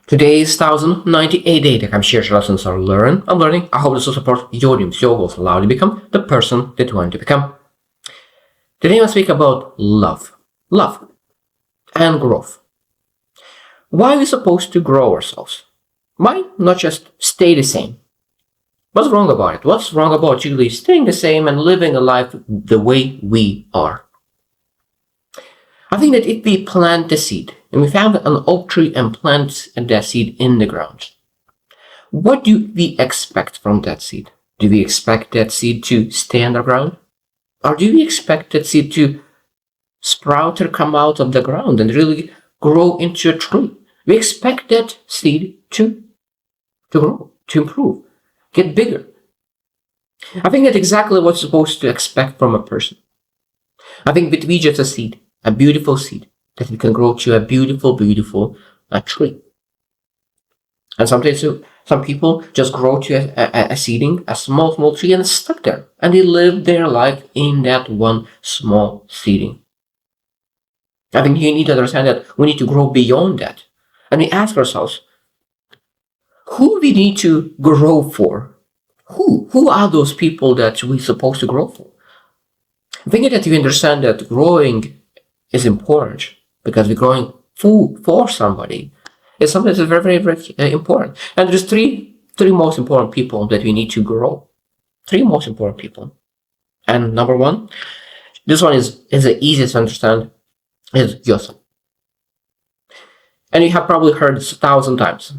Today is 1098 day. I'm sharing lessons are learn. I'm learning. I hope this will support your dreams, your goals, allow you to become the person that you want to become. Today I speak about love and growth. Why are we supposed to grow ourselves? Why not just stay the same? What's wrong about it? What's wrong about really staying the same and living a life the way we are? I think that if we plant the seed, and we found an oak tree and plant that seed in the ground, what do we expect from that seed? Do we expect that seed to stay underground? Or do we expect that seed to sprout or come out of the ground and really grow into a tree? We expect that seed to grow, to improve, get bigger. I think that's exactly what's supposed to expect from a person. I think that we just a seed, a beautiful seed that we can grow to a beautiful tree. And sometimes some people just grow to a seeding, a small tree, and stuck there, and they live their life in that one small seeding. I think you need to understand that we need to grow beyond that, and we ask ourselves, who we need to grow for? Who are those people that we're supposed to grow for? I think that you understand that growing is important because we're growing for somebody. It's something that's very important. And there's three most important people that we need to grow. Three most important people. And number one, this one is the easiest to understand, is yourself. And you have probably heard this 1,000 times.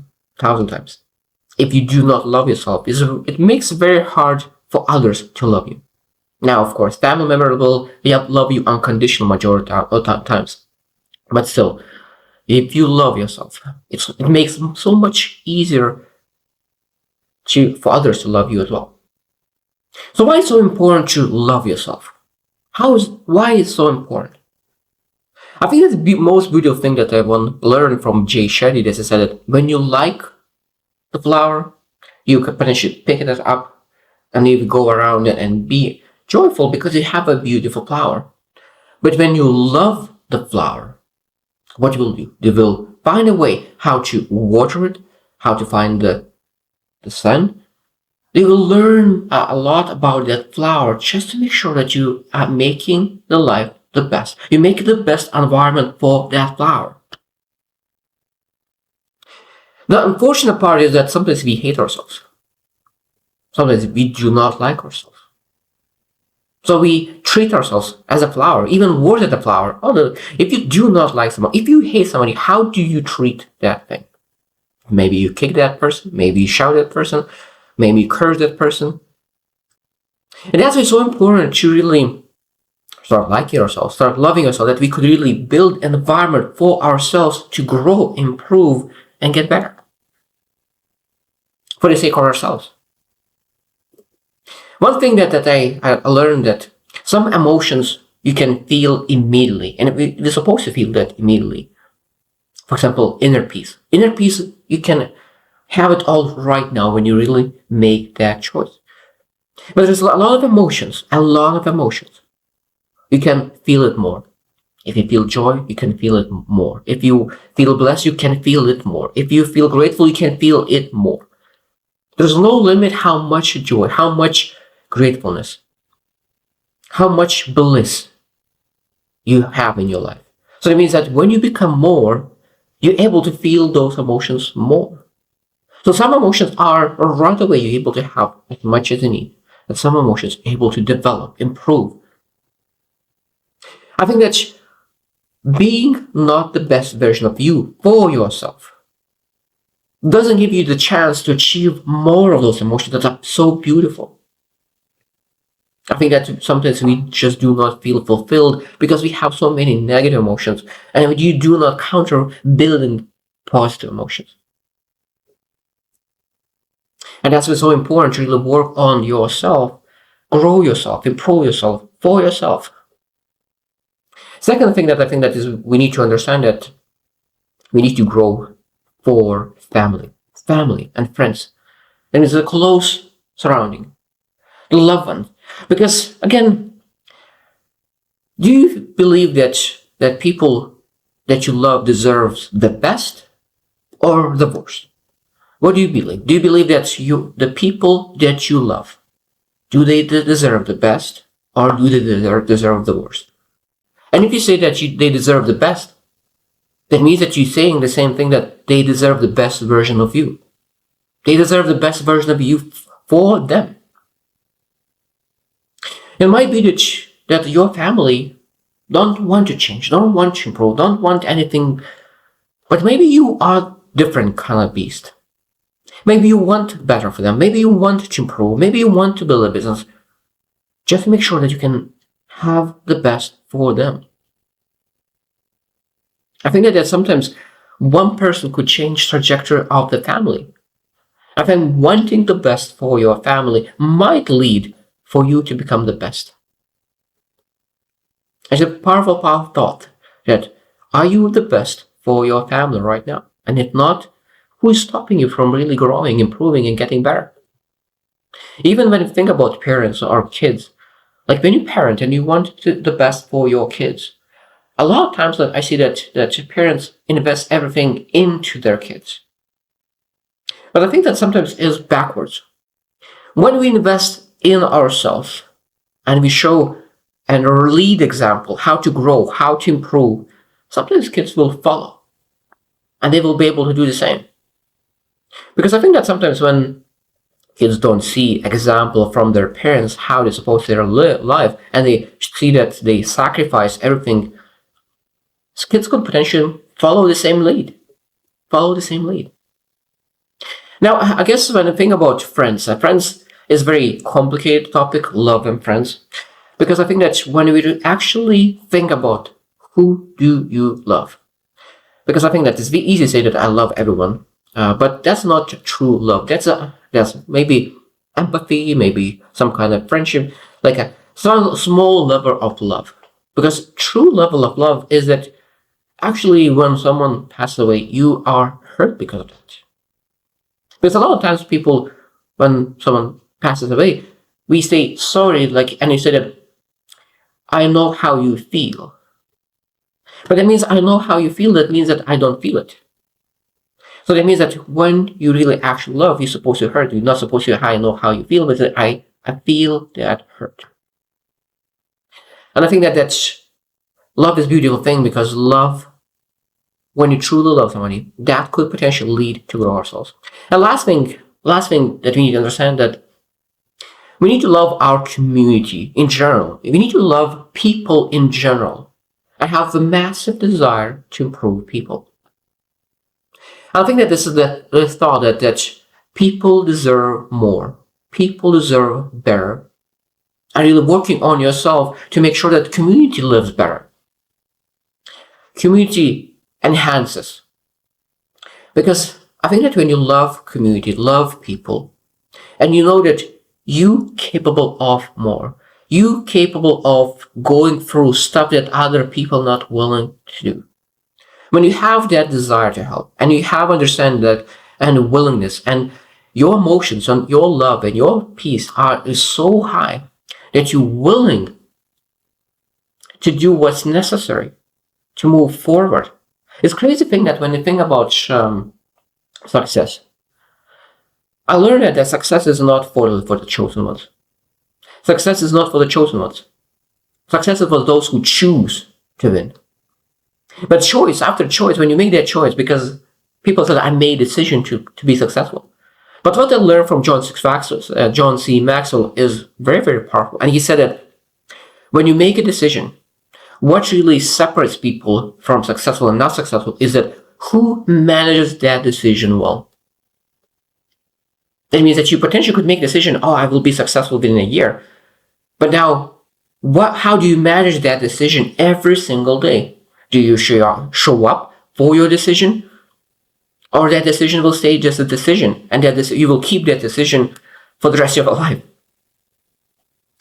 If you do not love yourself, it makes it very hard for others to love you. Now, of course, family members will love you unconditional majority of times. But still, if you love yourself, it makes it so much easier for others to love you as well. So why is it so important to love yourself? Why is it so important? I think that's the most beautiful thing that everyone learned from Jay Shetty. That he said that when you like the flower, you can potentially pick it up and you go around it and be joyful because you have a beautiful flower. But when you love the flower, what will you do? You will find a way how to water it, how to find the sun. You will learn a lot about that flower just to make sure that you are making the life the best. You make the best environment for that flower. The unfortunate part is that sometimes we hate ourselves. Sometimes we do not like ourselves. So we treat ourselves as a flower, even worse than a flower. If you do not like someone, if you hate somebody, how do you treat that thing? Maybe you kick that person, maybe you shout at that person, maybe you curse that person. And that's why it's so important to really start liking ourselves, start loving ourselves, that we could really build an environment for ourselves to grow, improve, and get better. For the sake of ourselves. One thing that I learned that some emotions you can feel immediately, and we're supposed to feel that immediately. For example, inner peace. Inner peace, you can have it all right now when you really make that choice. But there's a lot of emotions. You can feel it more. If you feel joy, you can feel it more. If you feel blessed, you can feel it more. If you feel grateful, you can feel it more. There's no limit how much joy, how much gratefulness, how much bliss you have in your life. So it means that when you become more, you're able to feel those emotions more. So some emotions are right away you're able to have as much as you need, and some emotions are able to develop, improve. I think that being not the best version of you for yourself doesn't give you the chance to achieve more of those emotions that are so beautiful. I think that sometimes we just do not feel fulfilled because we have so many negative emotions and you do not counter building positive emotions. And that's what's so important to really work on yourself, grow yourself, improve yourself for yourself. Second thing that I think that is we need to understand that we need to grow for family and friends. And it's a close surrounding, the loved ones. Because again, do you believe that people that you love deserves the best or the worst? What do you believe? Do you believe that the people that you love, do they deserve the best or do they deserve the worst? And if you say that they deserve the best, that means that you're saying the same thing, that they deserve the best version of you. They deserve the best version of you for them. It might be that your family don't want to change, don't want to improve, don't want anything, but maybe you are different kind of beast. Maybe you want better for them. Maybe you want to improve. Maybe you want to build a business. Just make sure that you can have the best for them. I think that sometimes one person could change trajectory of the family. I think wanting the best for your family might lead for you to become the best. It's a powerful, powerful thought that are you the best for your family right now? And if not, who is stopping you from really growing, improving, and getting better? Even when you think about parents or kids, like when you parent and you want the best for your kids, a lot of times I see that parents invest everything into their kids. But I think that sometimes is backwards. When we invest in ourselves and we show and lead example how to grow, how to improve, sometimes kids will follow and they will be able to do the same. Because I think that sometimes when kids don't see example from their parents how they're supposed to live life, and they see that they sacrifice everything, kids could potentially follow the same lead. Now, I guess when I think about friends, friends is a very complicated topic, love and friends, because I think that when we actually think about who do you love, because I think that it's very easy to say that I love everyone, but that's not true love. That's maybe empathy, maybe some kind of friendship, like a small level of love. Because true level of love is that actually when someone passes away, you are hurt because of that. Because a lot of times people, when someone passes away, we say sorry, and you say that I know how you feel. But that means I know how you feel, that means that I don't feel it. So that means that when you really actually love, you're supposed to hurt. You're not supposed to I know how you feel, but that I feel that hurt. And I think that love is a beautiful thing, because love, when you truly love somebody, that could potentially lead to grow ourselves. And last thing that we need to understand, that we need to love our community in general. We need to love people in general and have the massive desire to improve people. I think that this is the thought that people deserve more. People deserve better. And you're working on yourself to make sure that community lives better. Community enhances. Because I think that when you love community, love people, and you know that you capable of more, you capable of going through stuff that other people not willing to do. When you have that desire to help, and you have understanding that and willingness, and your emotions and your love and your peace is so high that you're willing to do what's necessary to move forward. It's crazy thing that when you think about success, I learned that success is not for the chosen ones. Success is not for the chosen ones. Success is for those who choose to win. But choice after choice, when you make that choice, because people said I made a decision to be successful. But what I learned from John C. Maxwell is very, very powerful. And he said that when you make a decision, what really separates people from successful and not successful is that who manages that decision well. That means that you potentially could make a decision, I will be successful within a year. But now, how do you manage that decision every single day? Do you show up for your decision? Or that decision will stay just a decision, and that you will keep that decision for the rest of your life?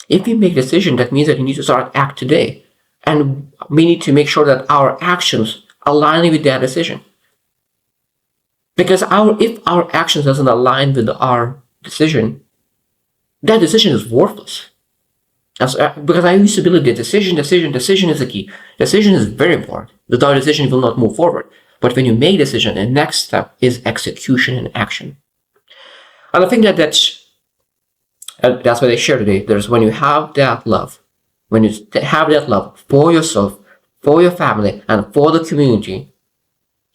If you make a decision, that means that you need to start act today. And we need to make sure that our actions align with that decision. Because if our actions doesn't align with our decision, that decision is worthless. Because I used to believe that decision is the key. Decision is very important. Without decision, you will not move forward. But when you make a decision, the next step is execution and action. And I think that's what I share today. There's when you have that love, when you have that love for yourself, for your family, and for the community,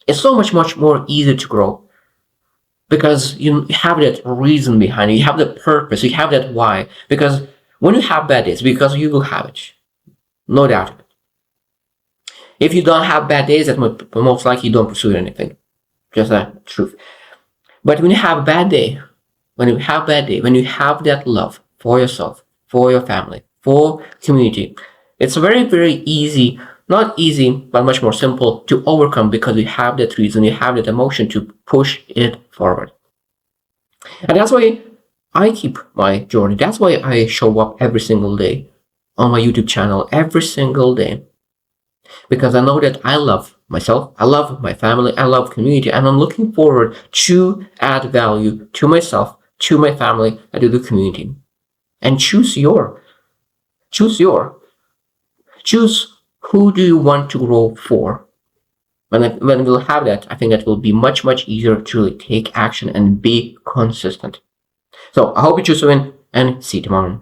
it's so much more easier to grow. Because you have that reason behind it, you have the purpose, you have that why. Because when you have bad days, because you will have it, no doubt of it. If you don't have bad days, that most likely you don't pursue anything. Just the truth. But when you have a bad day, when you have that love for yourself, for your family, for community, it's very easy, not easy, but much more simple to overcome because you have that reason, you have that emotion to push it forward. And that's why I keep my journey. That's why I show up every single day on my YouTube channel, every single day. Because I know that I love myself, I love my family, I love community, and I'm looking forward to add value to myself, to my family, and to the community. And choose who do you want to grow for. When we'll have that, I think that will be much easier to really take action and be consistent. So I hope you choose to win, and see you tomorrow.